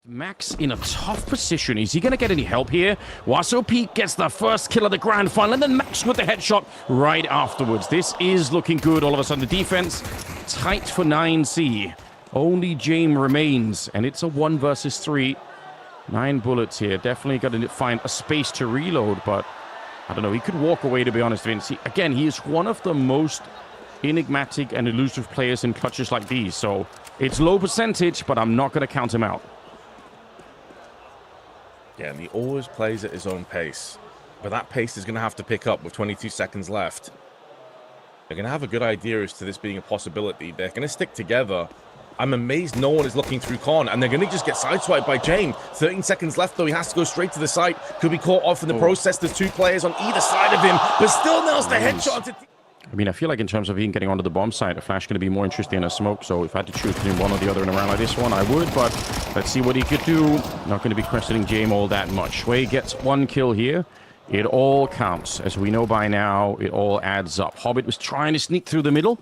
Max in a tough position. Is he going to get any help here? Guangzhou Peak gets the first kill of the grand final, and then Max with the headshot right afterwards. This is looking good. All of a sudden, the defense tight for 9C. Only James remains, and it's a 1 versus 3. 9 bullets here. Definitely got to find a space to reload, but I don't know. He could walk away, to be honest, Vince. Again, he is one of the most enigmatic and elusive players in clutches like these, so it's low percentage, but I'm not going to count him out. Yeah, and he always plays at his own pace. But that pace is going to have to pick up with 22 seconds left. They're going to have a good idea as to this being a possibility. They're going to stick together. I'm amazed no one is looking through Con, and they're going to just get sideswiped by James. 13 seconds left, though. He has to go straight to the site. Could be caught off in the process. There's 2 players on either side of him, but still nails the headshot. I mean, I feel like in terms of even getting onto the bomb site, a flash going to be more interesting than a smoke. So if I had to choose between one or the other in a round like this one, I would. But let's see what he could do. Not going to be questioning James all that much. Shui gets 1 kill here. It all counts. As we know by now, it all adds up. Hobbit was trying to sneak through the middle,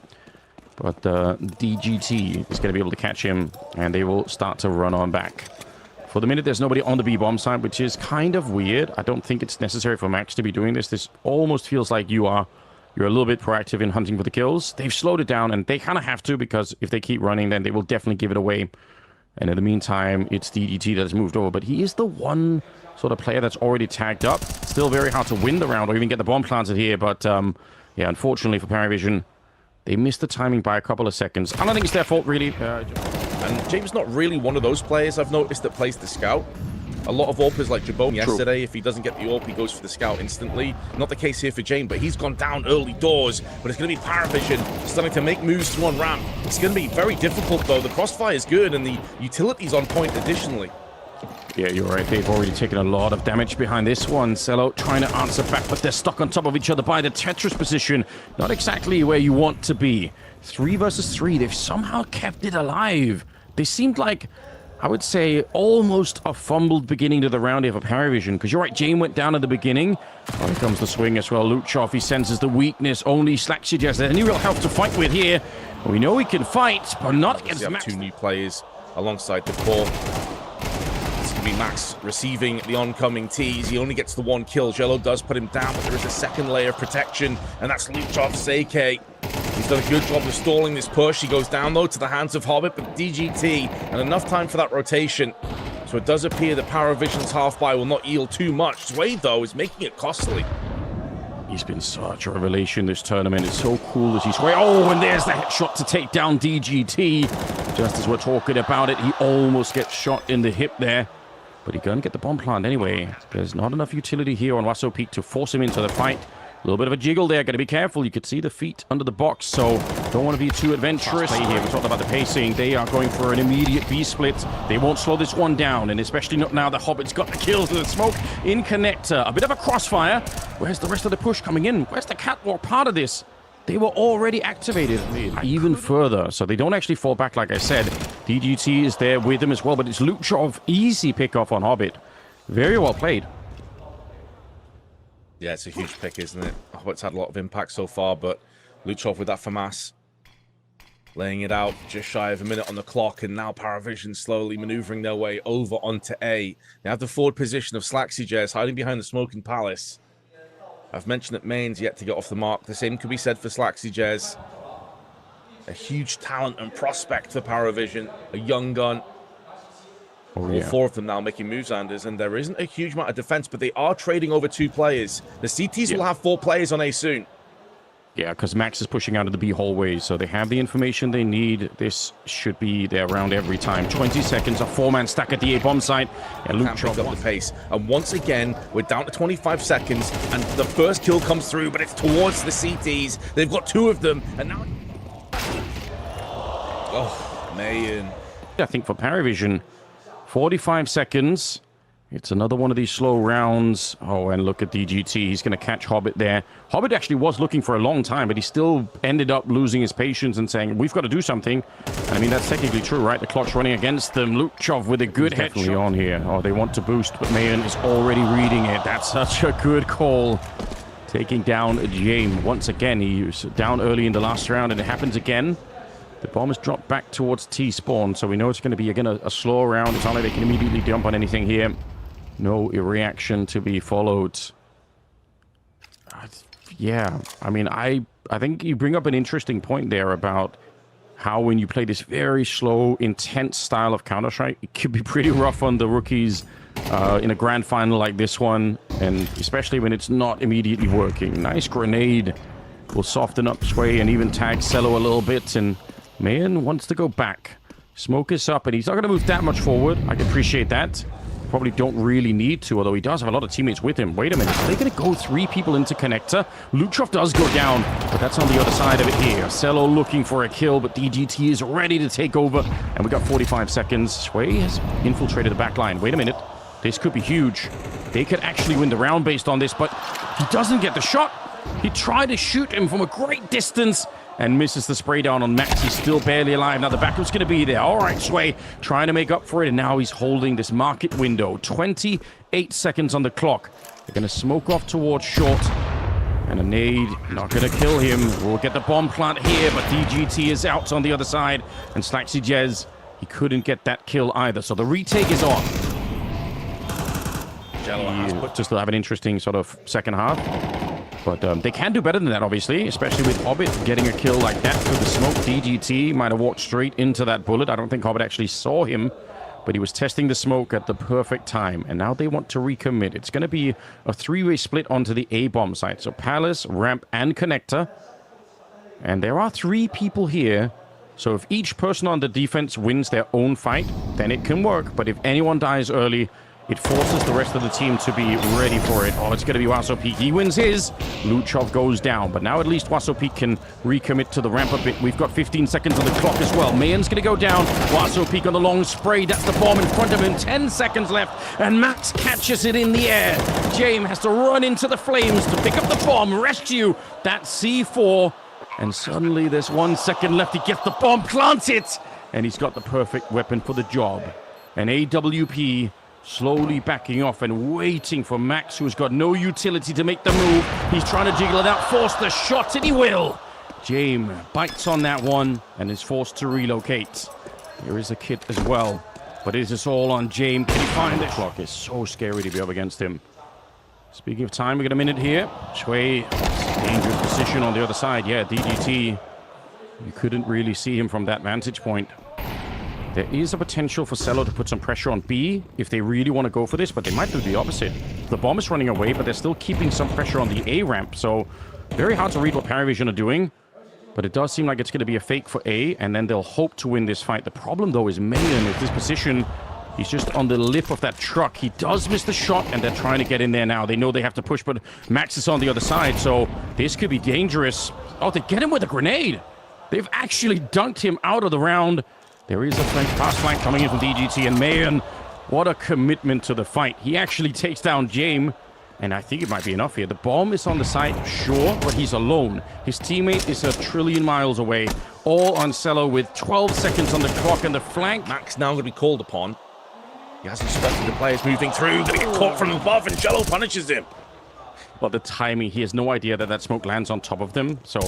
but DGT is going to be able to catch him, and they will start to run on back. For the minute, there's nobody on the B bomb site, which is kind of weird. I don't think it's necessary for Max to be doing this. This almost feels like you're a little bit proactive in hunting for the kills. They've slowed it down, and they kind of have to, because if they keep running, then they will definitely give it away. And in the meantime, it's DGT that has moved over. But he is the one sort of player that's already tagged up. Still very hard to win the round or even get the bomb planted here. But yeah, unfortunately for Paravision, they missed the timing by a couple of seconds. I don't think it's their fault, really. And James is not really one of those players I've noticed that plays the scout. A lot of AWPers like Jabone yesterday, if he doesn't get the AWP, he goes for the scout instantly. Not the case here for James, but he's gone down early doors. But it's going to be Paravision starting to make moves through on ramp. It's going to be very difficult, though. The crossfire is good, and the utility's on point additionally. Yeah, you're right. They've already taken a lot of damage behind this one. Cello trying to answer back, but they're stuck on top of each other by the Tetris position. Not exactly where you want to be. 3 versus 3. They've somehow kept it alive. They seemed like, I would say, almost a fumbled beginning to the round here for Paravision. Because you're right, James went down at the beginning. Oh, here comes the swing as well. Luchov, he senses the weakness. Only Slaxy has any real help to fight with here. We know he can fight, but not against Max. 2 new players alongside the core. It's going to be Max receiving the oncoming tease. He only gets the 1 kill. Jello does put him down, but there is a second layer of protection, and that's Luchov's AK. He's done a good job of stalling this push. He goes down, though, to the hands of Hobbit, but DGT, and enough time for that rotation. So it does appear that Paravision's half-buy will not yield too much. Sway, though, is making it costly. He's been such a revelation this tournament. It's so cool as he's... Oh, and there's the headshot to take down DGT. Just as we're talking about it, he almost gets shot in the hip there. But he's going to get the bomb plant anyway. There's not enough utility here on Guangzhou Peak to force him into the fight. A little bit of a jiggle there. Got to be careful. You could see the feet under the box, so don't want to be too adventurous. Here, we talked about the pacing. They are going for an immediate B-split. They won't slow this one down, and especially not now that Hobbit's got the kills and the smoke in connector. A bit of a crossfire. Where's the rest of the push coming in? Where's the catwalk part of this? They were already activated even further, so they don't actually fall back, like I said. DGT is there with them as well, but it's Luchov. Easy pick-off on Hobbit. Very well played. Yeah, it's a huge pick, isn't it? Hobbit's had a lot of impact so far, but Luchov with that FAMAS. Laying it out just shy of a minute on the clock, and now Paravision slowly maneuvering their way over onto A. They have the forward position of Slaxy hiding behind the Smoking Palace. I've mentioned that Main's yet to get off the mark. The same could be said for Slaxy. A huge talent and prospect for Paravision. A young gun. All 4 of them now making moves, Anders, and there isn't a huge amount of defense, but they are trading over 2 players. The CTs will have 4 players on A soon. Yeah, because Max is pushing out of the B hallway, so they have the information they need. This should be their round every time. 20 seconds, a 4-man stack at the A bomb site. And Luke picked up the pace. And once again, we're down to 25 seconds, and the first kill comes through, but it's towards the CTs. They've got 2 of them, and now... Oh, man. I think for Paravision, 45 seconds. It's another one of these slow rounds. Oh, and look at DGT. He's going to catch Hobbit there. Hobbit actually was looking for a long time, but he still ended up losing his patience and saying, we've got to do something. I mean, that's technically true, right? The clock's running against them. Luchov with a good headshot. Definitely on here. Oh, they want to boost, but Mayan is already reading it. That's such a good call. Taking down James. Once again, he was down early in the last round, and it happens again. The bomb has dropped back towards T-spawn, so we know it's going to be again a slow round. It's not like they can immediately jump on anything here. No reaction to be followed. Yeah, I mean, I think you bring up an interesting point there about how when you play this very slow, intense style of Counter-Strike, it could be pretty rough on the rookies in a grand final like this one, and especially when it's not immediately working. Nice grenade will soften up Sway and even tag Cello a little bit, and Mayan wants to go back. Smoke is up, and he's not going to move that much forward. I can appreciate that. Probably don't really need to, although he does have a lot of teammates with him. Wait a minute, are they going to go 3 people into connector? Luchov does go down, but that's on the other side of it here. Cello looking for a kill, but DGT is ready to take over, and we got 45 seconds. Sway has infiltrated the back line. Wait a minute, this could be huge. They could actually win the round based on this, but he doesn't get the shot. He tried to shoot him from a great distance, and misses the spray down on Max. He's still barely alive. Now the backup's going to be there. All right, Sway trying to make up for it, and now he's holding this market window. 28 seconds on the clock. They're going to smoke off towards short, and a nade not going to kill him. We'll get the bomb plant here, but DGT is out on the other side, and Slaxy Jez, he couldn't get that kill either, so the retake is on. Just to have an interesting sort of second half. But they can do better than that, obviously, especially with Hobbit getting a kill like that through the smoke. DGT might have walked straight into that bullet. I don't think Hobbit actually saw him, but he was testing the smoke at the perfect time. And now they want to recommit. It's going to be a 3-way split onto the A-bomb site. So Palace, Ramp, and Connector. And there are 3 people here. So if each person on the defense wins their own fight, then it can work. But if anyone dies early, it forces the rest of the team to be ready for it. Oh, it's going to be Wasopeak. He wins his. Luchov goes down. But now at least Wasopeak can recommit to the ramp a bit. We've got 15 seconds on the clock as well. Mayan's going to go down. Wasopeak on the long spray. That's the bomb in front of him. 10 seconds left. And Max catches it in the air. James has to run into the flames to pick up the bomb. Rescue that C4. And suddenly there's 1 second left. He gets the bomb, plants it. And he's got the perfect weapon for the job. And AWP slowly backing off and waiting for Max, who's got no utility to make the move. He's trying to jiggle it out, force the shot, and he will. James bites on that one and is forced to relocate. Here is a kit as well, but it is all on James. Can he find it? Clock is so scary to be up against him. Speaking of time, we got a minute here. Shui, dangerous position on the other side. Yeah, DGT. You couldn't really see him from that vantage point. There is a potential for Cello to put some pressure on B if they really want to go for this, but they might do the opposite. The bomb is running away, but they're still keeping some pressure on the A ramp, so very hard to read what Paravision are doing, but it does seem like it's going to be a fake for A, and then they'll hope to win this fight. The problem, though, is Mayan is this position. He's just on the lip of that truck. He does miss the shot, and they're trying to get in there now. They know they have to push, but Max is on the other side, so this could be dangerous. Oh, they get him with a grenade. They've actually dunked him out of the round. There is a pass flank coming in from DGT, and Mayan, what a commitment to the fight. He actually takes down James, and I think it might be enough here. The bomb is on the side, sure, but he's alone. His teammate is 1,000,000,000,000 miles away, all on Cello with 12 seconds on the clock, and the flank. Max now going to be called upon. He hasn't spotted the players moving through. Going to get caught from above, and Cello punishes him. Well, the timing, he has no idea that that smoke lands on top of them, so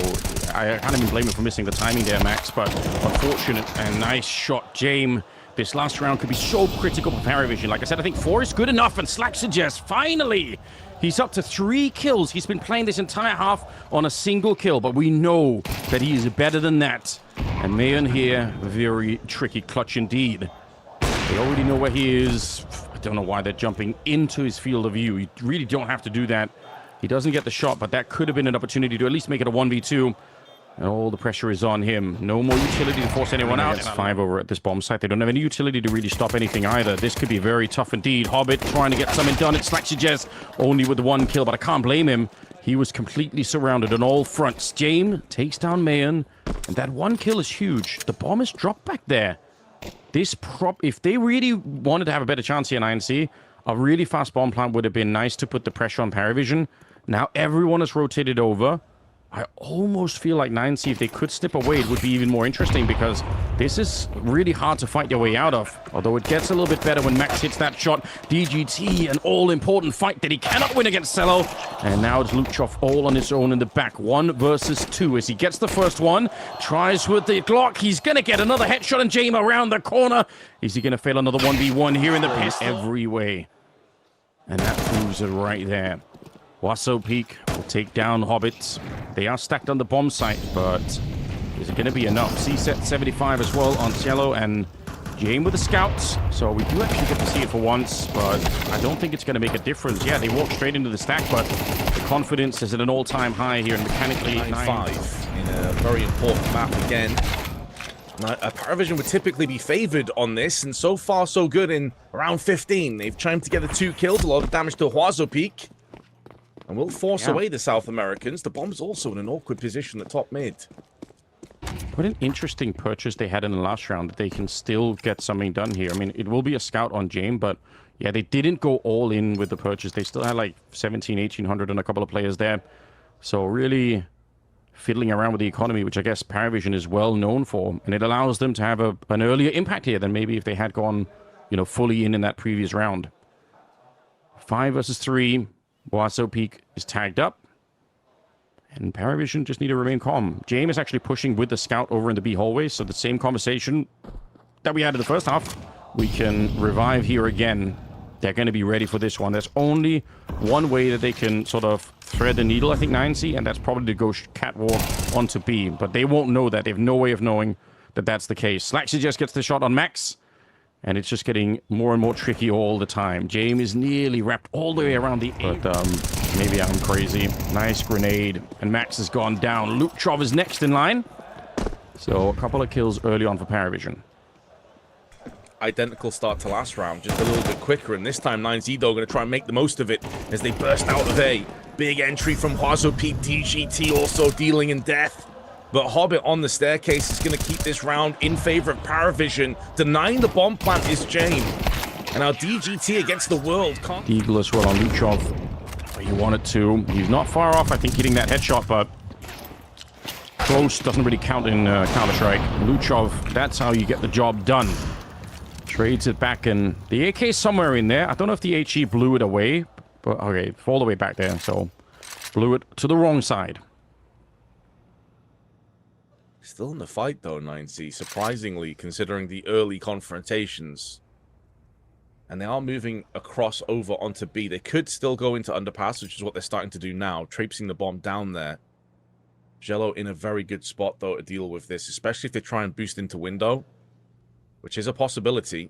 I can't even blame him for missing the timing there, Max, but unfortunate and nice shot, James. This last round could be so critical for Paravision. Like I said, I think 4 is good enough, and Slack suggests, finally, he's up to 3 kills. He's been playing this entire half on a single kill, but we know that he is better than that. And Mayan here, very tricky clutch indeed. They already know where he is. I don't know why they're jumping into his field of view. You really don't have to do that. He doesn't get the shot, but that could have been an opportunity to at least make it a 1v2. And all the pressure is on him. No more utility to force anyone out. It's 5 over at this bomb site. They don't have any utility to really stop anything either. This could be very tough indeed. Hobbit trying to get something done. It's Slaxy only with 1 kill, but I can't blame him. He was completely surrounded on all fronts. James takes down Mayan, and that 1 kill is huge. The bomb is dropped back there. This if they really wanted to have a better chance here in INC, a really fast bomb plant would have been nice to put the pressure on Paravision. Now everyone has rotated over. I almost feel like 9C, if they could slip away, it would be even more interesting, because this is really hard to fight their way out of. Although it gets a little bit better when Max hits that shot. DGT, an all-important fight that he cannot win against Cello. And now it's Luchov all on his own in the back. 1 versus 2 as he gets the first one. Tries with the Glock. He's going to get another headshot, and James around the corner. Is he going to fail another 1v1 here in the pit? Every way. And that proves it right there. Guangzhou Peak will take down Hobbits. They are stacked on the bomb site, but is it going to be enough? C-set 75 as well on Cielo, and Jame with the scouts. So we do actually get to see it for once, but I don't think it's going to make a difference. Yeah, they walk straight into the stack, but the confidence is at an all-time high here, and mechanically 9-5 in a very important map again. Now, Paravision would typically be favored on this, and so far so good in round 15. They've chimed together 2 kills, a lot of damage to Guangzhou Peak. And will force away the South Americans. The bomb's also in an awkward position at top mid. What an interesting purchase they had in the last round, that they can still get something done here. I mean, it will be a scout on Jame, but yeah, they didn't go all in with the purchase. They still had like 17, 1800 and a couple of players there. So really fiddling around with the economy, which I guess Paravision is well known for. And it allows them to have an earlier impact here than maybe if they had gone, you know, fully in that previous round. 5 versus 3. Guangzhou Peak is tagged up, and Paravision just need to remain calm. Jame is actually pushing with the scout over in the B hallway, so the same conversation that we had in the first half, we can revive here again. They're going to be ready for this one. There's only one way that they can sort of thread the needle, I think, 9C, and that's probably to go catwalk onto B, but they won't know that. They have no way of knowing that that's the case. Slaxy just gets the shot on Max, and it's just getting more and more tricky all the time. Jame is nearly wrapped all the way around the... But maybe I'm crazy. Nice grenade. And Max has gone down. Luchov is next in line. So a couple of kills early on for Paravision. Identical start to last round, just a little bit quicker. And this time 9Z, though, going to try and make the most of it as they burst out of A. Big entry from Guangzhou Peak. DGT also dealing in death. But Hobbit on the staircase is going to keep this round in favor of Paravision. Denying the bomb plant is Jame. And now DGT against the world. Eagle as well on Luchov. He wanted to. He's not far off, I think, hitting that headshot, but close doesn't really count in Counter-Strike. Luchov, that's how you get the job done. Trades it back, and the AK is somewhere in there. I don't know if the HE blew it away, but okay, all the way back there, so blew it to the wrong side. Still in the fight, though, 9C, surprisingly, considering the early confrontations. And they are moving across over onto B. They could still go into underpass, which is what they're starting to do now, traipsing the bomb down there. Jello in a very good spot, though, to deal with this, especially if they try and boost into window, which is a possibility.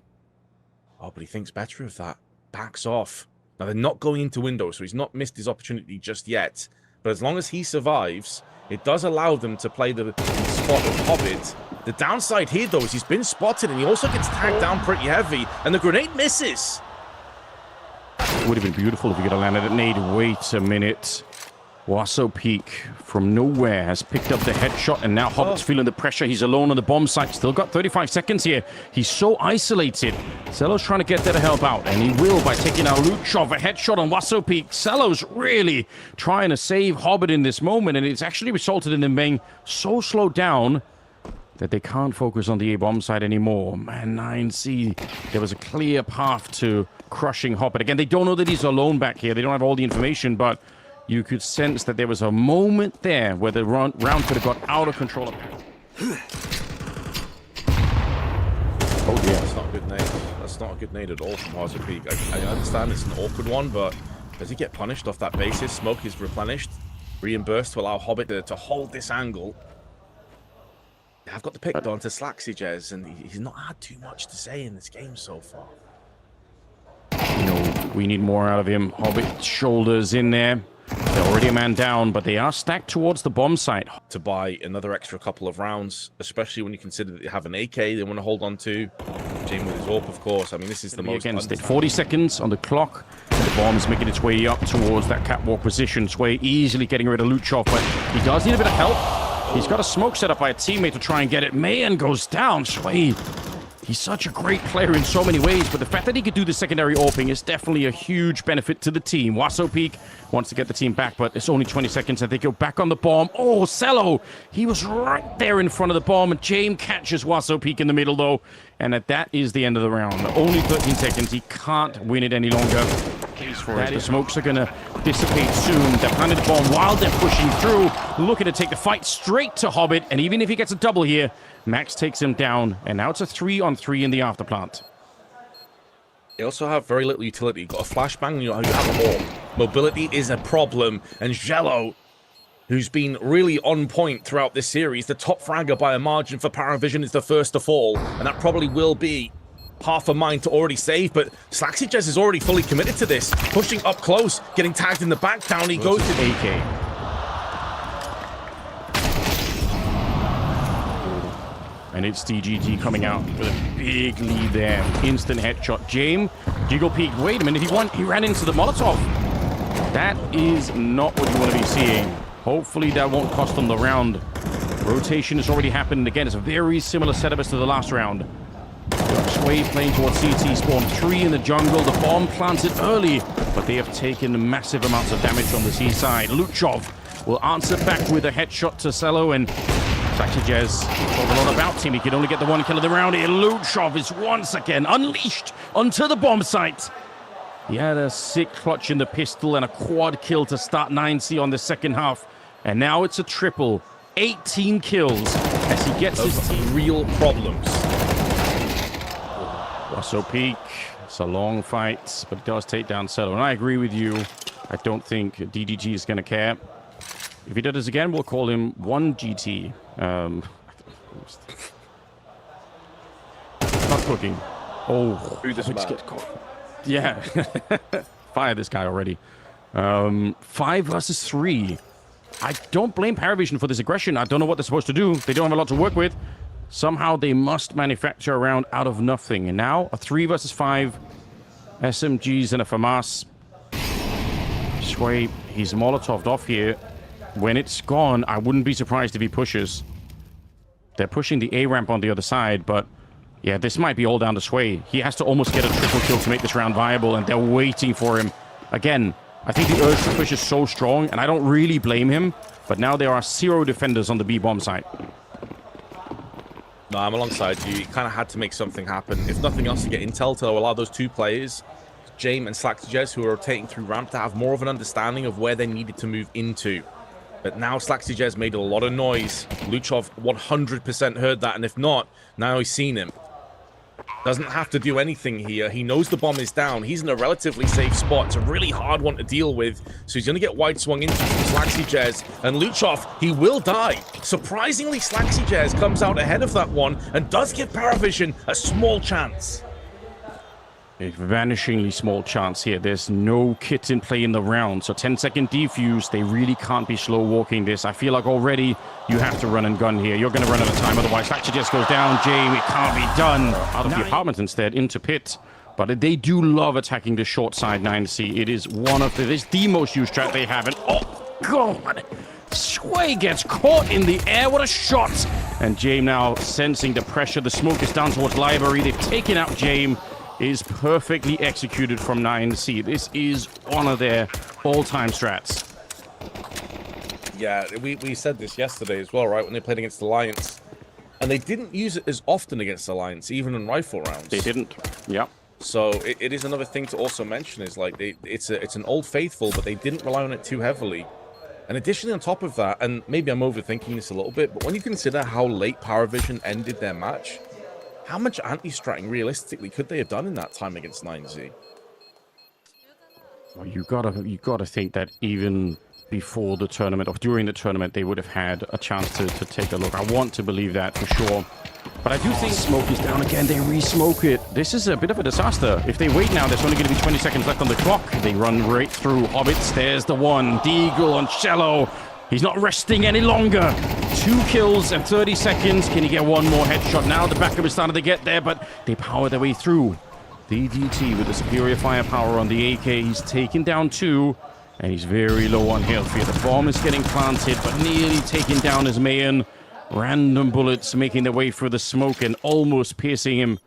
Oh, but he thinks better of that. Backs off. Now, they're not going into window, so he's not missed his opportunity just yet. But as long as he survives, it does allow them to play the spot with Hobbit. The downside here, though, is he's been spotted, and he also gets tagged down pretty heavy, and the grenade misses. It would have been beautiful if he could have landed it. Nade, wait a minute. Guangzhou Peak from nowhere has picked up the headshot, and now Hobbit's feeling the pressure. He's alone on the bomb site. Still got 35 seconds here. He's so isolated. Celo's trying to get there to help out, and he will by taking out Luchov. A headshot on Guangzhou Peak. Celo's really trying to save Hobbit in this moment, and it's actually resulted in them being so slowed down that they can't focus on the A-bomb side anymore. Man, 9C, there was a clear path to crushing Hobbit. Again, they don't know that he's alone back here. They don't have all the information, but you could sense that there was a moment there where the round could have got out of control. Oh, yeah. That's not a good nade. That's not a good nade at all from Guangzhou Peak. I understand it's an awkward one, but does he get punished off that basis? Smoke is replenished. Reimbursed to allow Hobbit to hold this angle. I've got the pick on to Slaxy, Jez, and he's not had too much to say in this game so far. You know, we need more out of him. Hobbit shoulders in there. They're already a man down, but they are stacked towards the bomb site. To buy another extra couple of rounds, especially when you consider that they have an AK they want to hold on to. Jame with his AWP, of course. I mean, this is the most... Against it. 40 seconds on the clock. The bomb's making its way up towards that catwalk position. Sway easily getting rid of Luchov, but he does need a bit of help. He's got a smoke set up by a teammate to try and get it. Mayan goes down. Sway, He's such a great player in so many ways, but the fact that he could do the secondary AWPing is definitely a huge benefit to the team. Wasopeak wants to get the team back, but it's only 20 seconds and they go back on the bomb. Oh, Cello! He was right there in front of the bomb, and James catches Wasopeak in the middle, though. And that is the end of the round. Only 13 seconds. He can't win it any longer. The smokes are going to dissipate soon. They're planting the bomb while they're pushing through, looking to take the fight straight to Hobbit. And even if he gets a double here, Max takes him down. And now it's a 3-on-3 in the afterplant. They also have very little utility. You've got a flashbang, you have a wall. Mobility is a problem. And Jello, who's been really on point throughout this series, the top fragger by a margin for Paravision, is the first to fall. And that probably will be half a mine to already save, but Slaxyjez is already fully committed to this. Pushing up close, getting tagged in the back, down he goes to AK. And it's DGG coming out with a big lead there. Instant headshot. James, Jiggle Peak. Wait a minute, he ran into the Molotov. That is not what you want to be seeing. Hopefully that won't cost them the round. Rotation has already happened. Again, it's a very similar setup as to the last round. Sway playing towards CT, spawn 3 in the jungle. The bomb planted early, but they have taken massive amounts of damage on the C side. Luchov will answer back with a headshot to Cello, and Slaxyjez told a lot about him. He could only get the 1 kill of the round here. Luchov is once again unleashed onto the bomb site. He had a sick clutch in the pistol and a quad kill to start 9C on the second half. And now it's a triple. 18 kills as he gets his team real problems. Wasopeak, it's a long fight, but it does take down Cello. And I agree with you. I don't think DDG is going to care. If he does this again, we'll call him 1GT. Not cooking. Oh, Who this man? Yeah. Fire this guy already. 5 versus 3. I don't blame Paravision for this aggression. I don't know what they're supposed to do. They don't have a lot to work with. Somehow they must manufacture a round out of nothing. And now a 3 versus 5. SMGs and a FAMAS. Sway, he's Molotoved off here. When it's gone, I wouldn't be surprised if he pushes. They're pushing the A ramp on the other side, but yeah, this might be all down to Sway. He has to almost get a triple kill to make this round viable, and they're waiting for him. Again, I think the urge to push is so strong, and I don't really blame him, but now there are 0 defenders on the B bomb site. No, I'm alongside you. You kind of had to make something happen. If nothing else, to get intel to allow those 2 players, James and Slaxyjez, who are rotating through ramp, to have more of an understanding of where they needed to move into. But now Slaxyjez made a lot of noise. Luchov 100% heard that, and if not, now he's seen him. Doesn't have to do anything here. He knows the bomb is down. He's in a relatively safe spot. It's a really hard one to deal with. So he's going to get wide swung into Slaxyjez. And Luchov, he will die. Surprisingly, Slaxyjez comes out ahead of that one and does give Paravision a small chance. A vanishingly small chance here. There's no kit in play in the round. So 10-second defuse. They really can't be slow walking this. I feel like already you have to run and gun here. You're going to run out of time. Otherwise, Slaxyjez goes down. James, it can't be done. Out of the apartment instead, into pit. But they do love attacking the short side 9C. It is one of the... It's the most used strat they have. And oh, God. Sway gets caught in the air. What a shot. And James now sensing the pressure. The smoke is down towards library. They've taken out James. Is perfectly executed from 9C. This is one of their all-time strats. Yeah, we said this yesterday as well, right? When they played against Alliance. And they didn't use it as often against Alliance, even in rifle rounds. They didn't. Yeah. So it is another thing to also mention is like it's an old faithful, but they didn't rely on it too heavily. And additionally, on top of that, and maybe I'm overthinking this a little bit, but when you consider how late Paravision ended their match, how much anti-stratting realistically could they have done in that time against 9Z? Well, you gotta think that even before the tournament or during the tournament, they would have had a chance to take a look. I want to believe that for sure. But I do think smoke is down again. They re-smoke it. This is a bit of a disaster. If they wait now, there's only going to be 20 seconds left on the clock. They run right through Hobbits. There's the one. Deagle on Cello. He's not resting any longer. 2 kills and 30 seconds. Can he get one more headshot now? The backup is starting to get there, but they power their way through. The DT with the superior firepower on the AK. He's taken down 2, and he's very low on health here. The bomb is getting planted, but nearly taken down as Mayan. Random bullets making their way through the smoke and almost piercing him.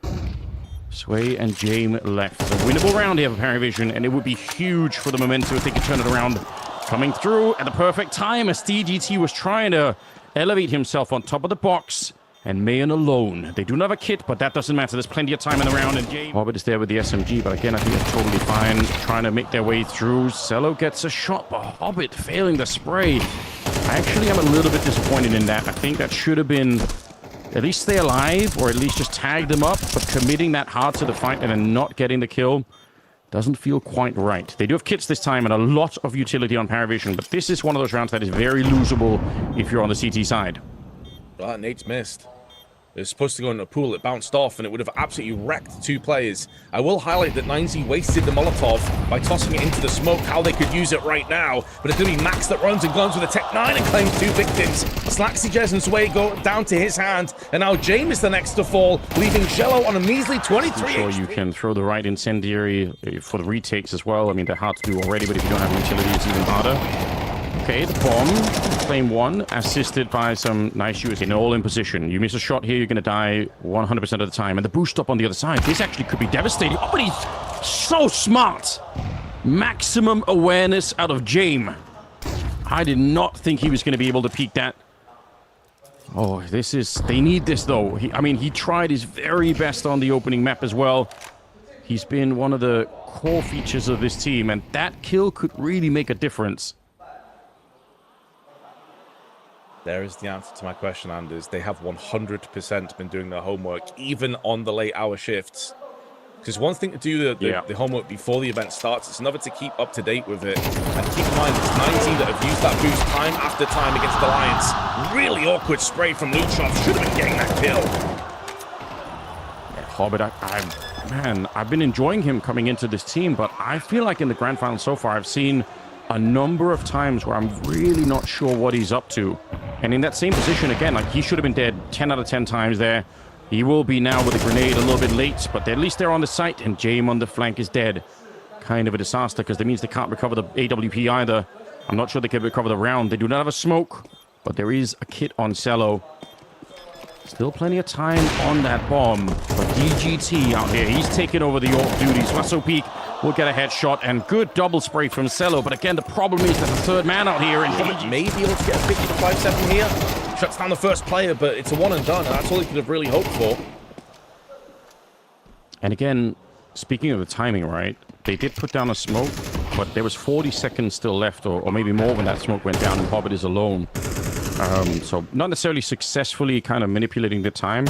Sway and Jame left. A winnable round here for Paravision, and it would be huge for the momentum if they could turn it around. Coming through at the perfect time as DGT was trying to elevate himself on top of the box. And Mayan alone. They do not have a kit, but that doesn't matter. There's plenty of time in the round, and Jame Hobbit is there with the SMG, but again, I think it's totally fine. Trying to make their way through. Cello gets a shot, but Hobbit failing the spray. I actually am a little bit disappointed in that. I think that should have been at least stay alive, or at least just tag them up, but committing that hard to the fight and then not getting the kill doesn't feel quite right. They do have kits this time and a lot of utility on Paravision, but this is one of those rounds that is very losable if you're on the CT side. Right, Nate's missed. It was supposed to go in a pool, it bounced off, and it would have absolutely wrecked 2 players. I will highlight that 9Z wasted the Molotov by tossing it into the smoke, how they could use it right now. But it's going to be Max that runs and guns with a Tech 9 and claims 2 victims. Slaxy Jez and Sway go down to his hand, and now Jame is the next to fall, leaving Jello on a measly 23 I'm sure you can throw the right incendiary for the retakes as well. I mean, they're hard to do already, but if you don't have utility, it's even harder. Okay, the bomb, claim 1, assisted by some nice shooters in all in position. You miss a shot here, you're going to die 100% of the time. And the boost up on the other side, this actually could be devastating. Oh, but he's so smart. Maximum awareness out of Jame. I did not think he was going to be able to peek that. Oh, this is... They need this, though. I mean, he tried his very best on the opening map as well. He's been one of the core features of this team, and that kill could really make a difference. There is the answer to my question, Anders. They have 100% been doing their homework, even on the late hour shifts. Because one thing to do the homework before the event starts, it's another to keep up to date with it. And keep in mind, it's 19 that have used that boost time after time against the Lions. Really awkward spray from Luchov. Should have been getting that kill. Yeah, Hobbit, man, I've been enjoying him coming into this team, but I feel like in the grand final so far, I've seen a number of times where I'm really not sure what he's up to. And in that same position, again, like he should have been dead 10 out of 10 times there. He will be now with a grenade a little bit late, but at least they're on the site, and Jame on the flank is dead. Kind of a disaster, because that means they can't recover the AWP either. I'm not sure they can recover the round. They do not have a smoke, but there is a kit on Cello. Still plenty of time on that bomb. But DGT out here, he's taking over the AWP duties. Russell Peak will get a headshot, and good double spray from Cello. But again, the problem is there's a third man out here, and he may be able to get a 50 to 5-7 here. Shuts down the first player, but it's a one and done, and that's all he could have really hoped for. And again, speaking of the timing, right? They did put down a smoke, but there was 40 seconds still left, or maybe more when that smoke went down, and Hobbit is alone. So not necessarily successfully kind of manipulating the time,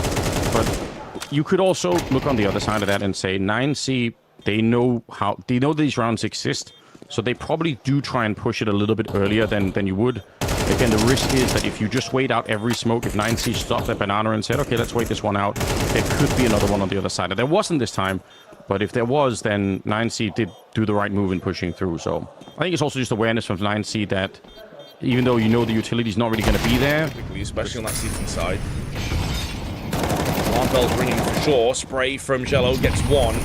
but you could also look on the other side of that and say 9C, they know these rounds exist, so they probably do try and push it a little bit earlier than you would. Again, the risk is that if you just wait out every smoke, if 9C stopped at Banana and said, okay, let's wait this one out, there could be another one on the other side. And there wasn't this time, but if there was, then 9C did do the right move in pushing through. So I think it's also just awareness from 9C that even though you know the utility is not really going to be there, especially on that CT side. Alarm bell's ringing for sure. Spray from Jello gets one.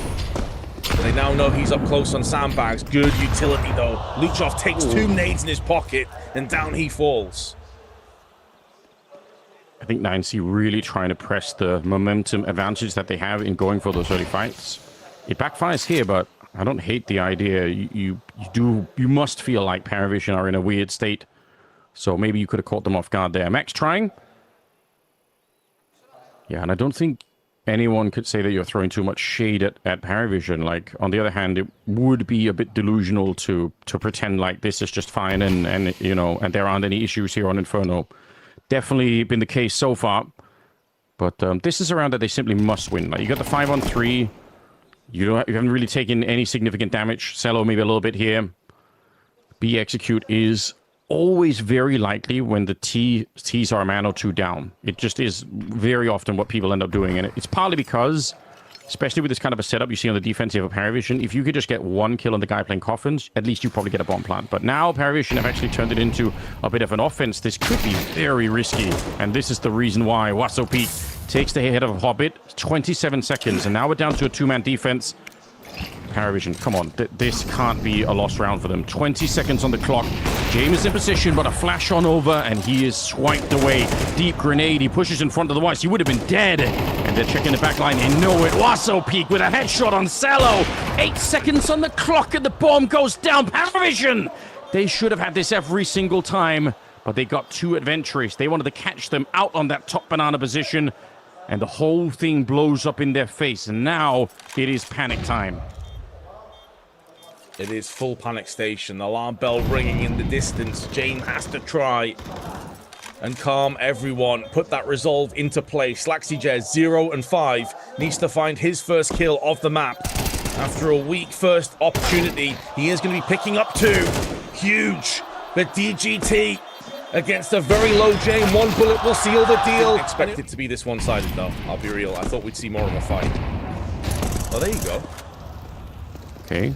They now know he's up close on sandbags. Good utility, though. Luchov takes 2 nades in his pocket, and down he falls. I think 9C really trying to press the momentum advantage that they have in going for those early fights. It backfires here, but I don't hate the idea. You must feel like Paravision are in a weird state. So maybe you could have caught them off guard there. Max trying. Yeah, and I don't think anyone could say that you're throwing too much shade at Paravision. Like, on the other hand, it would be a bit delusional to pretend like this is just fine and you know, and there aren't any issues here on Inferno. Definitely been the case so far. But this is a round that they simply must win. Like, you got the 5-on-3. You haven't really taken any significant damage. Cello maybe a little bit here. B execute is always very likely when the T's are a man or 2 down. It just is very often what people end up doing. And it's partly because, especially with this kind of a setup you see on the defensive of Paravision, if you could just get 1 kill on the guy playing coffins, at least you probably get a bomb plant. But now Paravision have actually turned it into a bit of an offense. This could be very risky. And this is the reason why Wasso Peak takes the head of Hobbit. 27 seconds. And now we're down to a 2-man defense. Paravision, come on. This can't be a lost round for them. 20 seconds on the clock. James is in position, but a flash on over, and he is swiped away. Deep grenade. He pushes in front of the Weiss. He would have been dead. And they're checking the back line. They know it. Wasso Peak with a headshot on Cello. 8 seconds on the clock, and the bomb goes down. Paravision! They should have had this every single time, but they got too adventurous. They wanted to catch them out on that top banana position, and the whole thing blows up in their face. And now it is panic time. It is full panic station. Alarm bell ringing in the distance. Jane has to try and calm everyone. Put that resolve into play. Slaxy 0 and 5 needs to find his first kill of the map. After a weak first opportunity, he is going to be picking up 2. Huge. But DGT against a very low Jane. 1 bullet will seal the deal. Didn't expect it to be this one-sided though. I'll be real. I thought we'd see more of a fight. Oh, there you go. Okay.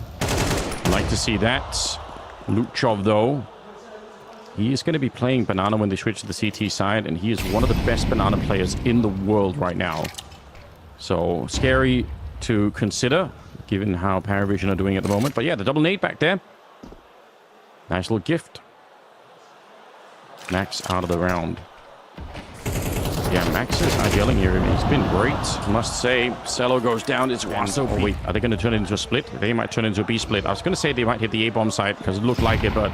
Like to see that. Luchov, though, he is going to be playing Banana when they switch to the CT side, and he is one of the best Banana players in the world right now. So, scary to consider, given how Paravision are doing at the moment. But yeah, the double nade back there. Nice little gift. Max out of the round. Yeah, Max is not yelling here. He's been great. Must say, Cello goes down. It's Wasso. Oh, wait. Are they going to turn it into a split? They might turn it into a B split. I was going to say they might hit the A-bomb side because it looked like it, but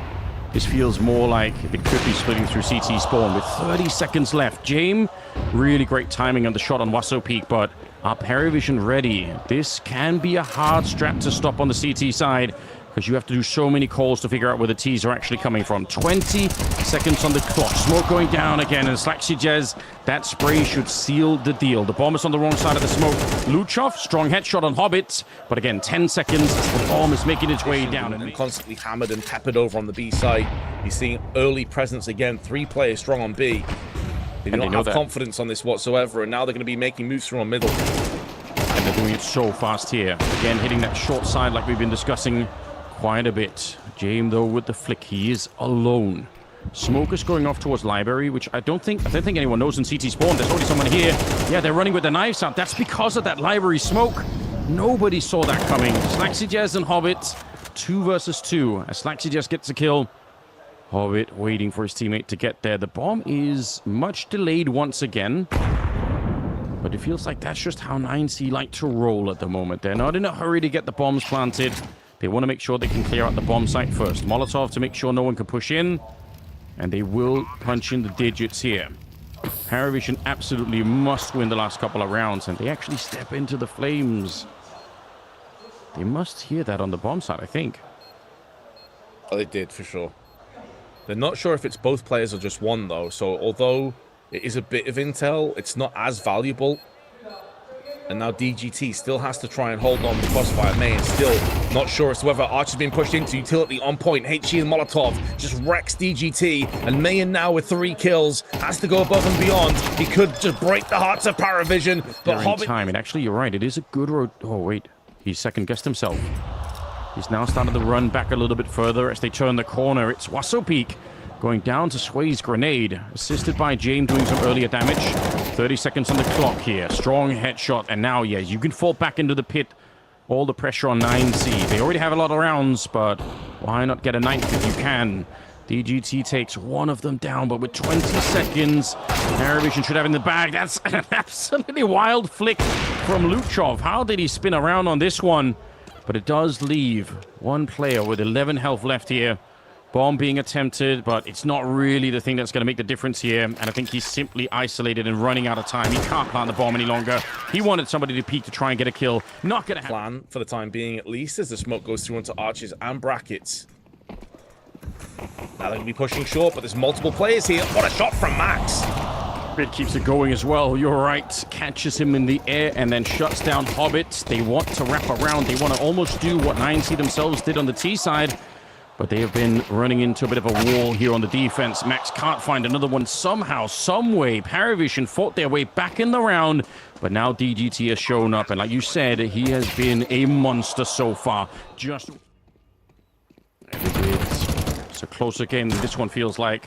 this feels more like it could be splitting through CT spawn with 30 seconds left. Jame, really great timing on the shot on Wasso Peak, but are Paravision ready? This can be a hard strat to stop on the CT side, because you have to do so many calls to figure out where the T's are actually coming from. 20 seconds on the clock. Smoke going down again, and Slaxy, that spray should seal the deal. The bomb is on the wrong side of the smoke. Luchov, strong headshot on Hobbit, but again, 10 seconds. The bomb is making its way down. And constantly hammered and peppered over on the B side. You're seeing early presence again. 3 players strong on B. They do not have confidence on this whatsoever, and now they're going to be making moves from middle. And they're doing it so fast here. Again, hitting that short side like we've been discussing quite a bit. Jame, though, with the flick, he is alone. Smoke is going off towards library, which I don't think anyone knows in CT spawn. There's already someone here. Yeah, they're running with the knives out. That's because of that library smoke. Nobody saw that coming. Slaxy and Hobbit, 2 versus 2. As Slaxy gets a kill, Hobbit waiting for his teammate to get there. The bomb is much delayed once again, but it feels like that's just how 9C like to roll at the moment. They're not in a hurry to get the bombs planted. They want to make sure they can clear out the bomb site first. Molotov to make sure no one can push in. And they will punch in the digits here. Paravision absolutely must win the last couple of rounds. And they actually step into the flames. They must hear that on the bomb site, I think. Oh, they did, for sure. They're not sure if it's both players or just one, though. So, although it is a bit of intel, it's not as valuable. And now DGT still has to try and hold on with Crossfire. Mayan still not sure as to whether Archer's been pushed into. Utility on point. HE and Molotov just wrecks DGT. And Mayan now with 3 kills has to go above and beyond. He could just break the hearts of Paravision. But Hobbit... time. And actually, you're right. It is a good road. Oh, wait. He second-guessed himself. He's now started to run back a little bit further as they turn the corner. It's Wasso Peak going down to Sway's grenade, assisted by Jame doing some earlier damage. 30 seconds on the clock here. Strong headshot, and now, yeah, you can fall back into the pit. All the pressure on 9C. They already have a lot of rounds, but why not get a 9th if you can? DGT takes one of them down, but with 20 seconds, Paravision should have in the bag. That's an absolutely wild flick from Luchov. How did he spin around on this one? But it does leave one player with 11 health left here. Bomb being attempted, but it's not really the thing that's going to make the difference here. And I think he's simply isolated and running out of time. He can't plant the bomb any longer. He wanted somebody to peek to try and get a kill. Not going to happen. Plan for the time being, at least, as the smoke goes through onto arches and brackets. Now they're going to be pushing short, but there's multiple players here. What a shot from Max. Bit keeps it going as well. You're right. Catches him in the air and then shuts down Hobbit. They want to wrap around. They want to almost do what 9C themselves did on the T side. But they have been running into a bit of a wall here on the defense. Max can't find another one somehow, some way. Paravision fought their way back in the round, but now DGT has shown up. And like you said, he has been a monster so far. Just... It's a closer game than this one feels like.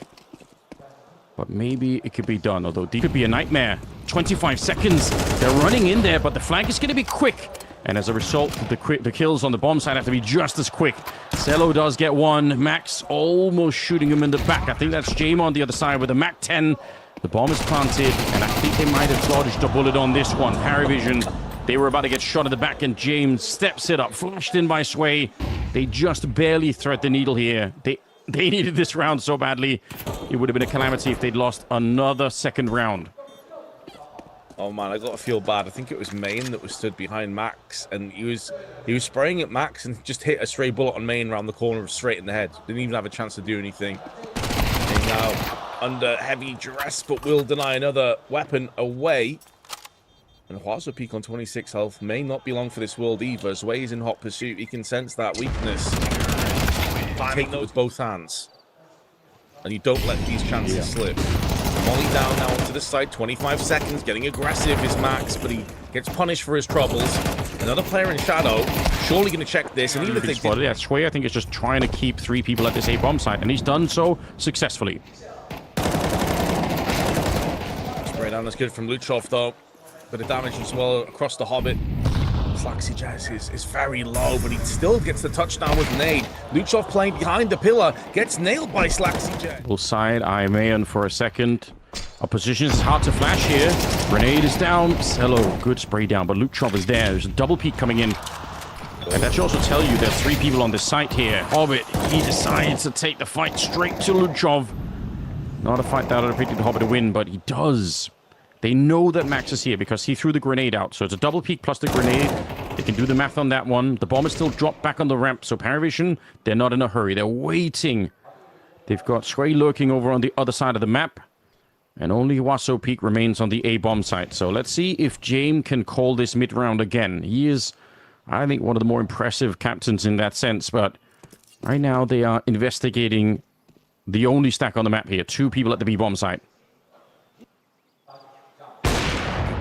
But maybe it could be done, although D could be a nightmare. 25 seconds. They're running in there, but the flank is going to be quick. And as a result, the kills on the bomb side have to be just as quick. Cello does get one. Max almost shooting him in the back. I think that's Jame on the other side with a Mac 10. The bomb is planted, and I think they might have dodged a bullet on this one. Paravision, they were about to get shot in the back, and James steps it up, flashed in by Sway. They just barely thread the needle here. They needed this round so badly. It would have been a calamity if they'd lost another second round. Oh man, I gotta feel bad. I think it was Main that was stood behind Max, and he was spraying at Max and just hit a stray bullet on Main around the corner straight in the head. Didn't even have a chance to do anything. He's now under heavy duress, but will deny another weapon away. And Huazo peak on 26 health may not be long for this world either. Zway's in hot pursuit. He can sense that weakness. Take it with both hands. And you don't let these chances slip. Molly down now onto the side, 25 seconds, getting aggressive is Max, but he gets punished for his troubles. Another player in shadow, surely going to check this, and even if they spotted, yeah, Sway, I think, is just trying to keep 3 people at this A bomb site, and he's done so successfully. Spray down is good from Luchov, though. Bit of damage as well across the Hobbit. Slaxy Jazz is very low, but he still gets the touchdown with nade. Luchov playing behind the pillar, gets nailed by Slaxy Jazz. Full side, Imayan for a second. Opposition is hard to flash here. Grenade is down. Cello, good spray down, but Luchov is there. There's a double peek coming in. And that should also tell you there's 3 people on this site here. Hobbit, he decides to take the fight straight to Luchov. Not a fight that I would have predicted Hobbit to win, but he does. They know that Max is here because he threw the grenade out. So it's a double peek plus the grenade. They can do the math on that one. The bomb is still dropped back on the ramp. So Paravision, they're not in a hurry. They're waiting. They've got Sway lurking over on the other side of the map. And only Huazo Peak remains on the A-bomb site. So let's see if Jame can call this mid-round again. He is, I think, one of the more impressive captains in that sense. But right now they are investigating the only stack on the map here. 2 people at the B-bomb site.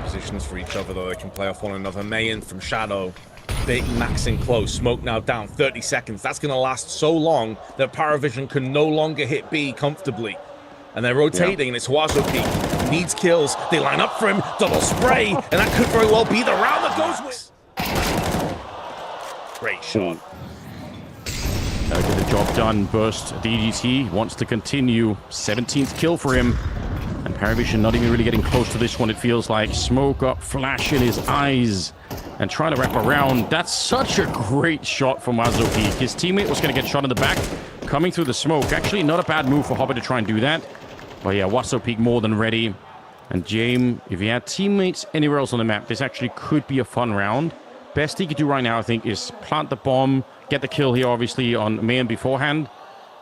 Positions for each other, though. They can play off one another. Mayan from shadow, baiting Max in close. Smoke now down, 30 seconds. That's going to last so long that Paravision can no longer hit B comfortably. And they're rotating, and it's Huazo Peak. Needs kills. They line up for him. Double spray, and that could very well be the round that goes with. Great shot. Get the job done. Burst DDT. Wants to continue. 17th kill for him. And Paravision not even really getting close to this one, it feels like. Smoke up, flash in his eyes, and trying to wrap around. That's such a great shot from Huazo Peak. His teammate was going to get shot in the back, coming through the smoke. Actually, not a bad move for Hobbit to try and do that. But yeah, Huazo Peak more than ready. And Jame, if he had teammates anywhere else on the map, this actually could be a fun round. Best he could do right now, I think, is plant the bomb, get the kill here, obviously, on Mayan beforehand.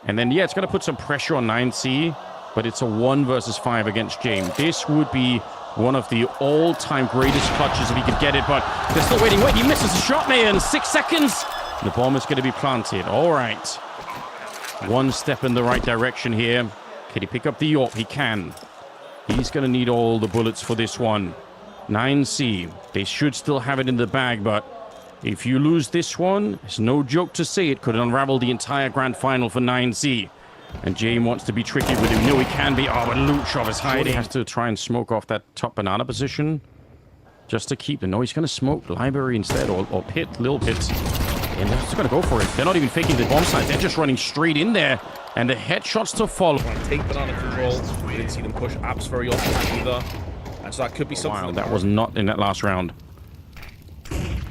And then, yeah, it's going to put some pressure on 9C. But it's a 1 versus 5 against Jame. This would be one of the all-time greatest clutches if he could get it, but they're still waiting. Wait, he misses the shot, man. 6 seconds. The bomb is going to be planted. All right. 1 step in the right direction here. Can he pick up the AWP? He can. He's going to need all the bullets for this one. 9C. They should still have it in the bag, but if you lose this one, it's no joke to say it could unravel the entire grand final for 9C. And Jame wants to be tricky with him. No, he can be. Oh, but Luchov is hiding. He has to try and smoke off that top banana position just to keep the... No, he's going to smoke library instead, or pit, little pits. And they're just going to go for it. They're not even faking the bomb site. They're just running straight in there. And the headshots to follow. Take banana control. We didn't see them push apps very often either. And so that could be something... Wow, that was not in that last round.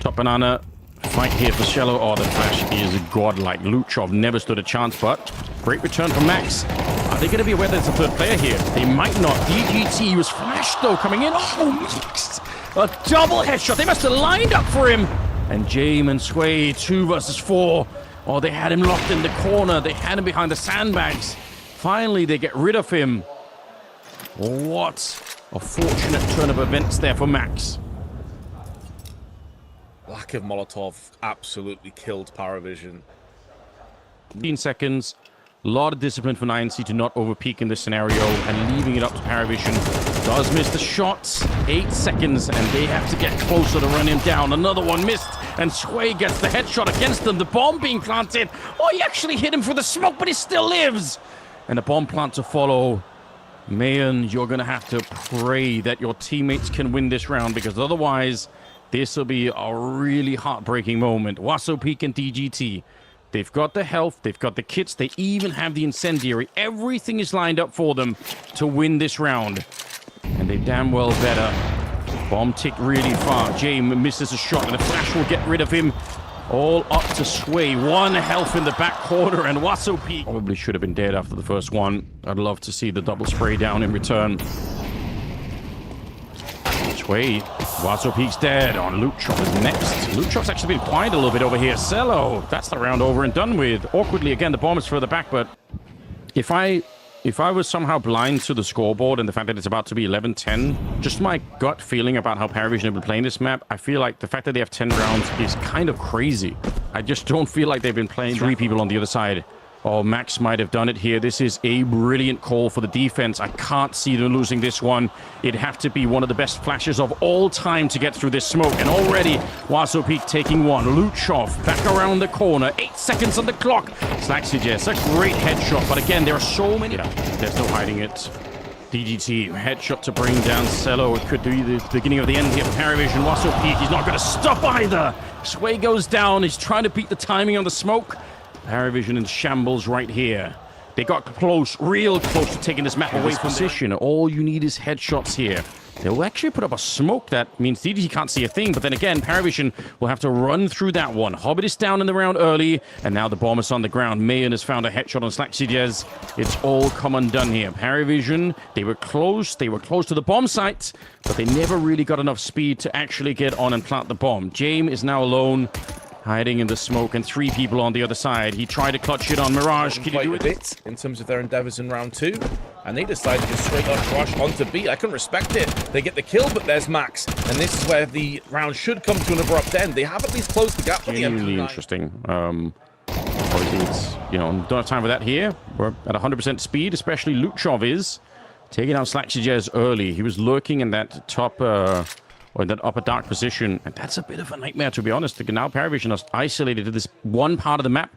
Top banana. Fight here for Shello. Oh, the flash is godlike. Luchov never stood a chance, but great return from Max. Are they going to be aware there's a 3rd player here? They might not. DGT was flashed, though, coming in. Oh, Max! A double headshot. They must have lined up for him. And Jame and Sway, 2 versus 4. Oh, they had him locked in the corner. They had him behind the sandbags. Finally, they get rid of him. What a fortunate turn of events there for Max. Lack of Molotov absolutely killed Paravision. 15 seconds. A lot of discipline for 9C to not overpeak in this scenario, and leaving it up to Paravision. Does miss the shots. 8 seconds, and they have to get closer to run him down. Another one missed, and Sway gets the headshot against them. The bomb being planted. Oh, he actually hit him for the smoke, but he still lives. And a bomb plant to follow. Mayan, you're going to have to pray that your teammates can win this round, because otherwise... This will be a really heartbreaking moment. Waso Peak and DGT. They've got the health, they've got the kits, they even have the incendiary. Everything is lined up for them to win this round. And they damn well better. Bomb ticked really far. James misses a shot, and the flash will get rid of him. All up to Sway. 1 health in the back corner, and Waso Peak probably should have been dead after the first one. I'd love to see the double spray down in return. Sway. Waso Peak's dead. On Luchov is next. Luchov's actually been quiet a little bit over here. Cello. That's the round over and done with. Awkwardly, again, the bomb is further back, but if I was somehow blind to the scoreboard and the fact that it's about to be 11-10, just my gut feeling about how Paravision have been playing this map, I feel like the fact that they have 10 rounds is kind of crazy. I just don't feel like they've been playing 3 people on the other side. Oh, Max might have done it here. This is a brilliant call for the defense. I can't see them losing this one. It'd have to be one of the best flashes of all time to get through this smoke. And already, Waso Peak taking one. Luchov back around the corner. 8 seconds on the clock. Slaxyjes, a great headshot. But again, there are so many. Yeah, there's no hiding it. DGT, headshot to bring down Cello. It could be the beginning of the end here for Paravision. Waso Peak, he's not going to stop either. Sway goes down. He's trying to beat the timing on the smoke. Paravision in shambles right here. They got close, real close to taking this map away from position. All you need is headshots here. They'll actually put up a smoke. That means DDT can't see a thing. But then again, Paravision will have to run through that one. Hobbit is down in the round early. And now the bomb is on the ground. Mayan has found a headshot on Slaxyjes. It's all come undone here. Paravision, they were close. They were close to the bomb site. But they never really got enough speed to actually get on and plant the bomb. James is now alone, hiding in the smoke, and 3 people on the other side. He tried to clutch it on Mirage. Can you do it? Bit in terms of their endeavors in round 2, and they decided to straight up rush onto B. I can respect it. They get the kill, but there's Max, and this is where the round should come to an abrupt end. They have at least closed the gap for the Genuinely interesting. Obviously, it's, don't have time for that here. We're at 100% speed, especially Luchov is taking out Slaxyjes early. He was lurking in that top. Or in that upper dark position. And that's a bit of a nightmare, to be honest. Now Paravision is isolated to this one part of the map.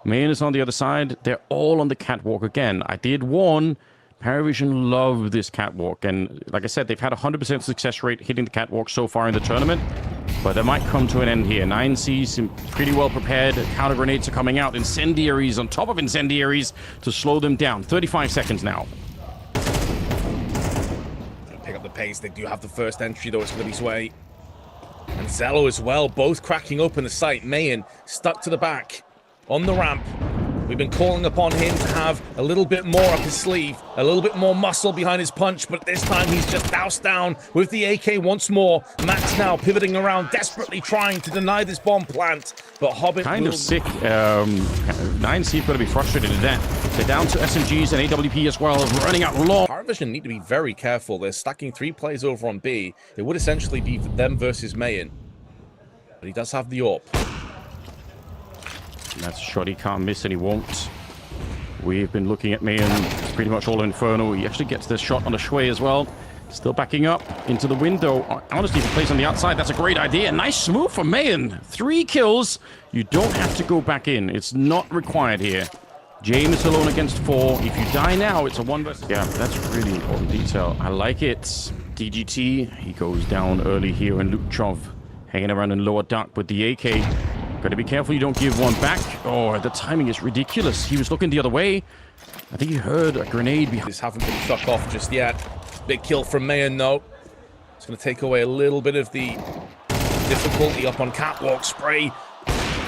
Main is on the other side. They're all on the catwalk again. I did warn Paravision love this catwalk. And like I said, they've had a 100% success rate hitting the catwalk so far in the tournament. But that might come to an end here. 9C's pretty well prepared. Counter grenades are coming out. Incendiaries on top of incendiaries to slow them down. 35 seconds now. Pick up the pace. They do have the first entry, though. It's going to be Sway and Zello as well, both cracking open the site. Mayan stuck to the back on the ramp. We've been calling upon him to have a little bit more up his sleeve, a little bit more muscle behind his punch, but this time he's just doused down with the AK once more. Max now pivoting around, desperately trying to deny this bomb plant, but Hobbit kind of sick. 9C going to be frustrated at that. They're down to SMGs and AWP as well, running out long. Paravision need to be very careful. They're stacking 3 players over on B. It would essentially be them versus Mayan, but he does have the AWP. And that's a shot he can't miss, and he won't. We've been looking at Mayan pretty much all Inferno. He actually gets the shot on the Shui as well. Still backing up into the window. Honestly, if he plays on the outside, that's a great idea. Nice move from Mayan. 3 kills. You don't have to go back in. It's not required here. James alone against 4. If you die now, it's a 1 versus... Yeah, that's really important detail. I like it. DGT, he goes down early here, and Luchov hanging around in lower dark with the AK. Got to be careful you don't give one back. Oh, the timing is ridiculous. He was looking the other way. I think he heard a grenade behind. This haven't been struck off just yet. Big kill from Mayan, though. It's going to take away a little bit of the difficulty up on catwalk. Spray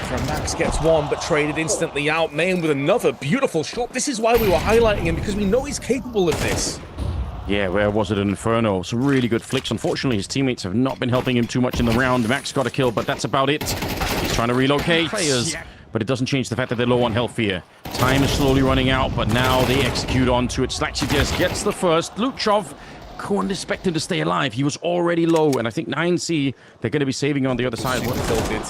from Max gets one, but traded instantly out. Mayan with another beautiful shot. This is why we were highlighting him, because we know he's capable of this. Yeah, where was it? An Inferno. Some really good flicks. Unfortunately, his teammates have not been helping him too much in the round. Max got a kill, but that's about it. He's trying to relocate players, but it doesn't change the fact that they're low on health here. Time is slowly running out, but now they execute onto it. Slaxyjes gets the first. Luchov couldn't expect him to stay alive. He was already low, and I think 9C, they're going to be saving on the other side. What tilted.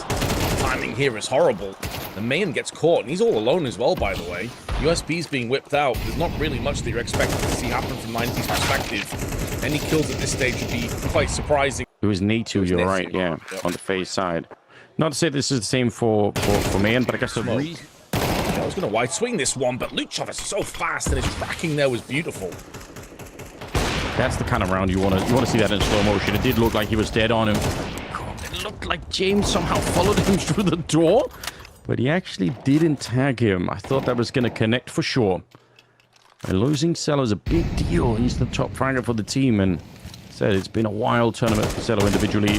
Timing here is horrible. The Mayan gets caught, and he's all alone as well, by the way. USB's being whipped out. There's not really much that you're expecting to see happen from 90's perspective. Any kills at this stage would be quite surprising. It was Natu, you're right, yeah, on the phase side. Not to say this is the same for Mayan, but I guess the reason... I was going to wide swing this one, but Luchov is so fast, and his tracking there was beautiful. That's the kind of round you want to see that in slow motion. It did look like he was dead on him. looked like James somehow followed him through the door, but he actually didn't tag him. I thought that was going to connect for sure. And losing Cello is a big deal. He's the top fragger for the team, and said it's been a wild tournament for Cello individually.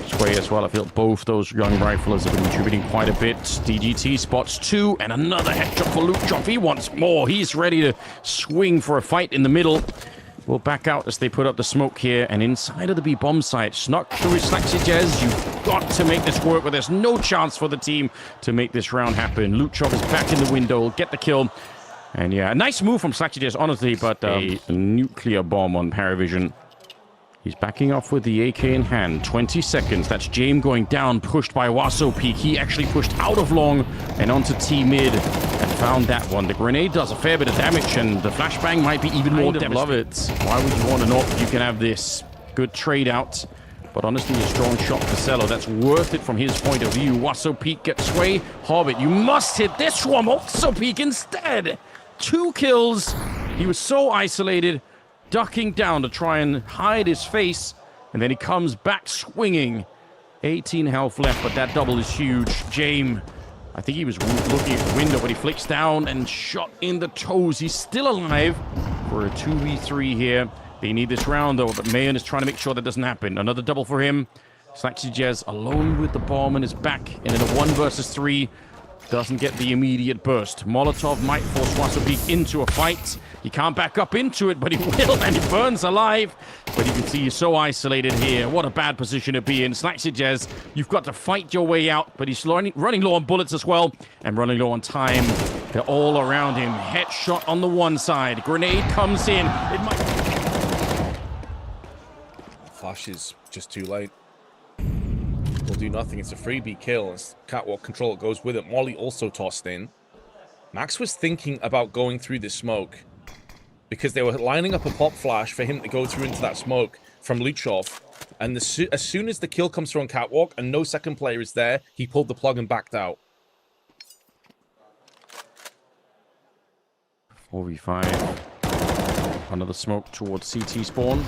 Sway as well. I feel both those young riflers have been contributing quite a bit. DGT spots 2, and another headshot for Luchov. He wants more. He's ready to swing for a fight in the middle. We'll back out as they put up the smoke here, and inside of the B bomb site, snuck through his Slaxy. You've got to make this work, but there's no chance for the team to make this round happen. Luchov is back in the window, get the kill. And yeah, a nice move from Slaxy, honestly, but a nuclear bomb on Paravision. He's backing off with the AK in hand. 20 seconds. That's James going down, pushed by Waso Peak. He actually pushed out of long and onto T mid and found that one. The grenade does a fair bit of damage, and the flashbang might be even more devastating. Love it. Why would you want to not? You can have this. Good trade out. But honestly, a strong shot for Cello. That's worth it from his point of view. Waso Peak gets Sway. Hobbit, you must hit this one. Waso Peak instead. 2 kills. He was so isolated, ducking down to try and hide his face, and then he comes back swinging. 18 health left, but that double is huge. James, I think he was looking at the window, but he flicks down and shot in the toes. He's still alive for a 2v3 here. They need this round, though, but Mayan is trying to make sure that doesn't happen. Another double for him. Slaxy alone with the bomb in his back, and in a 1 versus 3, doesn't get the immediate burst. Molotov might force Wasabi into a fight. He can't back up into it, but he will, and he burns alive. But you can see he's so isolated here. What a bad position to be in. Slaxy, you've got to fight your way out, but he's running low on bullets as well, and running low on time. They're all around him. Headshot on the one side. Grenade comes in. It might... Flash is just too late. Will do nothing. It's a freebie kill. As Catwalk control goes with it. Molly also tossed in. Max was thinking about going through this smoke because they were lining up a pop flash for him to go through into that smoke from Luchov. And as soon as the kill comes through on Catwalk and no second player is there, he pulled the plug and backed out. 4v5. Another smoke towards CT spawn.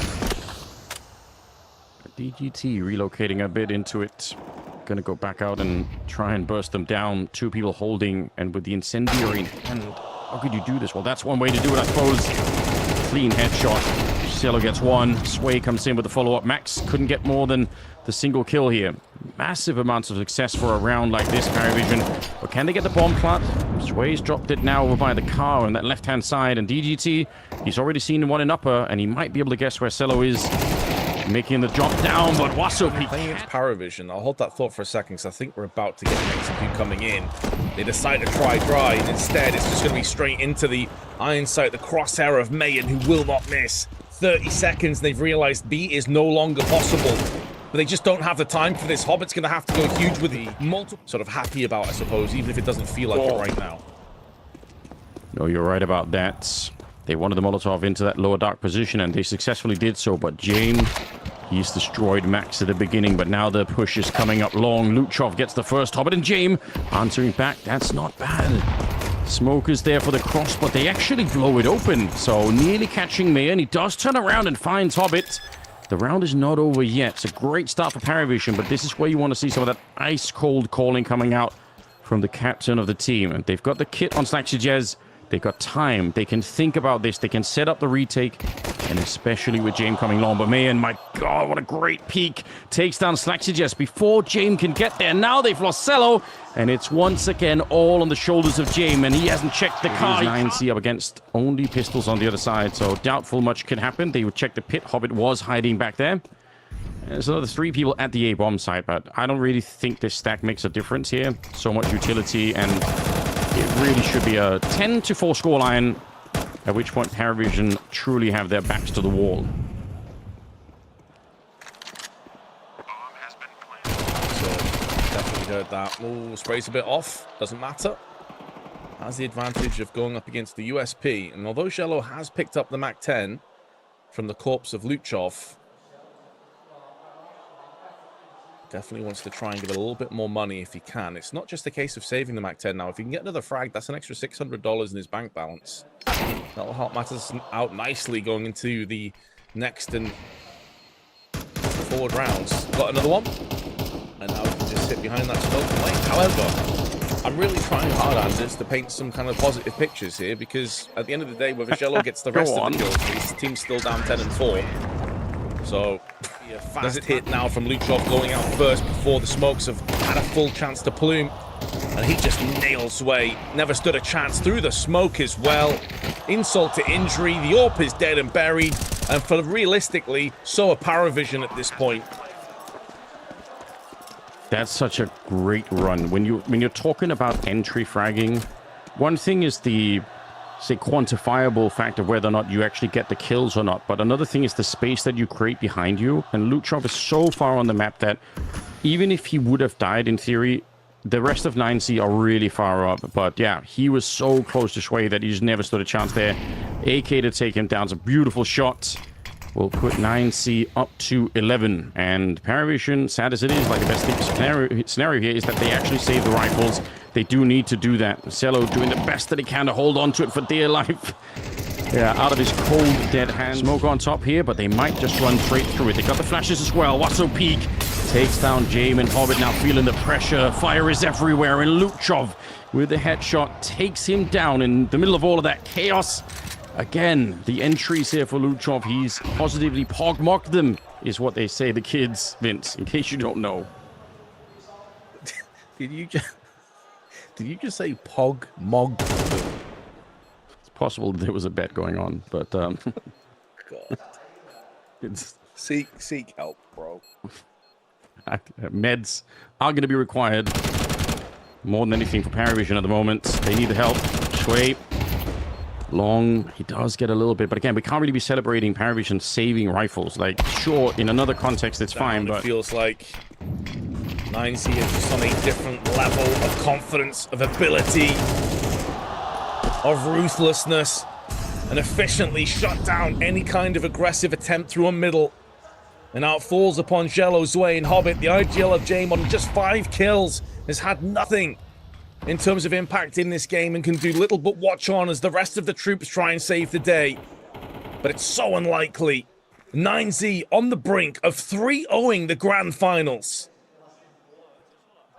DGT relocating a bit into it. Gonna go back out and try and burst them down. 2 people holding, and with the incendiary in hand. How could you do this? Well, that's one way to do it, I suppose. Clean headshot. Cello gets 1. Sway comes in with the follow-up. Max couldn't get more than the single kill here. Massive amounts of success for a round like this, Paravision. But can they get the bomb plant? Sway's dropped it now over by the car on that left-hand side. And DGT, he's already seen one in upper, and he might be able to guess where Cello is. Making the drop down, but Waso Peak. Playing against Paravision, I'll hold that thought for a second because I think we're about to get an execute coming in. They decide to try dry, and instead it's just going to be straight into the iron sight, the crosshair of Mayan, who will not miss. 30 seconds, they've realized B is no longer possible. But they just don't have the time for this. Hobbit's going to have to go huge with the multiple. Sort of happy about, I suppose, even if it doesn't feel like it right now. No, you're right about that. They wanted the Molotov into that lower dark position, and they successfully did so. But James, he's destroyed Max at the beginning, but now the push is coming up long. Luchov gets the first Hobbit, and James answering back. That's not bad. Smoke is there for the cross, but they actually blow it open. So nearly catching Mayan. He does turn around and finds Hobbit. The round is not over yet. It's a great start for Paravision, but this is where you want to see some of that ice-cold calling coming out from the captain of the team. And they've got the kit on Slaxy. They've got time. They can think about this. They can set up the retake, and especially with James coming long. But Mayan, my God, what a great peek. Takes down Slaxy before James can get there. Now they've lost Cello, and it's once again all on the shoulders of James, and he hasn't checked the car. 9C up against only pistols on the other side, so doubtful much can happen. They would check the pit. Hobbit was hiding back there. There's another 3 people at the A-bomb site, but I don't really think this stack makes a difference here. So much utility, and it really should be a 10-4 scoreline, at which point Paravision truly have their backs to the wall. So, definitely heard that. Oh, sprays a bit off. Doesn't matter. Has the advantage of going up against the USP. And although Jello has picked up the MAC-10 from the corpse of Luchov, definitely wants to try and get a little bit more money if he can. It's not just a case of saving the MAC-10 now. If he can get another frag, that's an extra $600 in his bank balance. That'll help matters out nicely going into the next and forward rounds. Got another one. And now we can just sit behind that smoke and wait. However, I'm really trying hard, Anders, to paint some kind of positive pictures here, because at the end of the day, whether Jello gets the rest of the kills, his team's still down 10-4. So, a fast hit now from Luchov going out first before the smokes have had a full chance to plume. And he just nails Sway. Never stood a chance through the smoke as well. Insult to injury. The AWP is dead and buried. And for realistically, so are Paravision at this point. That's such a great run. When you're talking about entry fragging, one thing is the, say, quantifiable fact of whether or not you actually get the kills or not. But another thing is the space that you create behind you. And Luchov is so far on the map that even if he would have died in theory, the rest of 9C are really far up. But yeah, he was so close to Shui that he just never stood a chance there. AK to take him down. It's a beautiful shot. We'll put 9C up to 11. And Paravision, sad as it is, like the best scenario here is that they actually save the rifles. They do need to do that. Cello doing the best that he can to hold on to it for dear life. Yeah, out of his cold, dead hand. Smoke on top here, but they might just run straight through it. They got the flashes as well. Wasso Peak takes down Jame, and Hobbit now feeling the pressure. Fire is everywhere, and Luchov with the headshot takes him down in the middle of all of that chaos. Again, the entries here for Luchov, he's positively pog-mocked them, is what they say, the kids, Vince, in case you don't know. Did you just say pog-mog? It's possible there was a bet going on, but God. It's Seek help, bro. Meds are going to be required more than anything for Paravision at the moment. They need the help. Shui. Long, he does get a little bit, but again, we can't really be celebrating Paravision saving rifles. Like, sure, in another context, it's fine, but it feels like 9C is just on a different level of confidence, of ability, of ruthlessness, and efficiently shut down any kind of aggressive attempt through a middle. And now it falls upon Jello, Zway, and Hobbit. The IGL of Jame on just 5 kills has had nothing in terms of impact in this game and can do little but watch on as the rest of the troops try and save the day. But it's so unlikely. 9Z on the brink of 3-0ing the grand finals.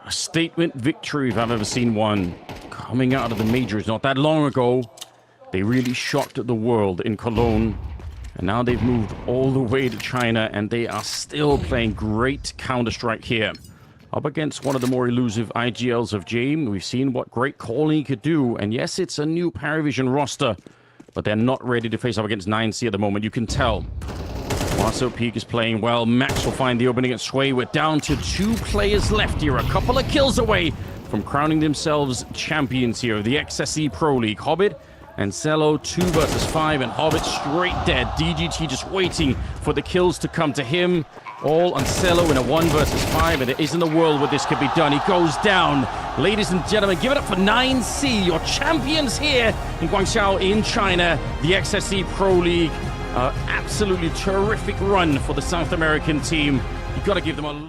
a statement victory if I've ever seen one. Coming out of the majors not that long ago, they really shocked the world in Cologne. And now they've moved all the way to China, and they are still playing great Counter-Strike here. Up against one of the more elusive IGLs of Jame. We've seen what great calling he could do. And yes, it's a new Paravision roster, but they're not ready to face up against 9C at the moment. You can tell. Wasso Peak is playing well. Max will find the opening at Sway. We're down to 2 players left here. A couple of kills away from crowning themselves champions here of the XSE Pro League. Hobbit and Cello 2 versus 5, and Hobbit straight dead. DGT just waiting for the kills to come to him. All on Cello in a 1 versus 5, and there isn't a world where this could be done. He goes down. Ladies and gentlemen, give it up for 9C, your champions here in Guangzhou in China, the XSE Pro League. Absolutely terrific run for the South American team. You've got to give them a lot.